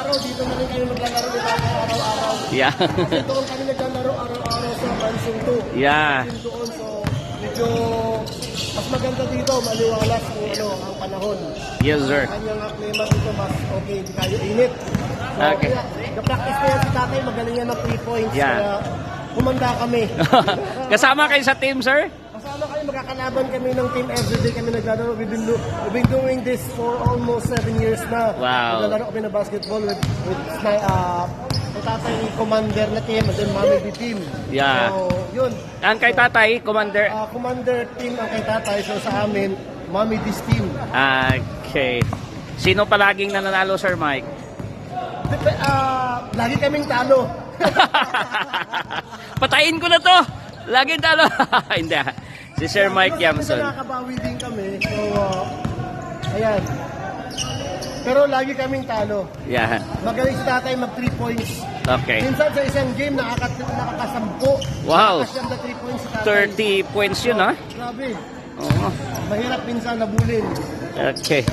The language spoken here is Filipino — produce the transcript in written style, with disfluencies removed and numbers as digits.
araw-araw, dito na rin kami maglalaro ni tatay araw-araw. Yeah. Kasi doon kami naglalaro araw-araw sa Mansong 2. Yeah. Doon, so medyo mas maganda dito, maliwalas kung ano ang panahon. Yes, sir. Kanyang klima dito mas okay, hindi kayo init. So, Okay. na-practice na yan si tatay, magaling yan ng 3 points. Yeah. Kaya kumanda kami. Kasama kayo sa team, sir? Kasama kayo, magkakalaban kami ng team everyday kami naglalaro. We've been doing this for almost 7 years na. Wow. Naglalaro kami ng basketball with my tatay commander na team and then mommy the team. Yeah. So, yun. Ang kay tatay, commander. Commander team ang kay tatay. So sa amin, mommy this team. Okay. Sino palaging nananalo, Sir Mike? Lagi kaming talo. Patayin ko na to! Laging talo! Hindi. Si Sir Mike Yamson. Nakakabawi din kami. So, ayan. Pero lagi kaming talo. Yeah. Magaling si tatay mag 3 points. Okay. Minsan sa isang game nakakasampo. Wow. Nakakasiyam na 3 points si tatay. 30 points yun, ha? Grabe. Oo. Mahirap minsan nabulin. Okay.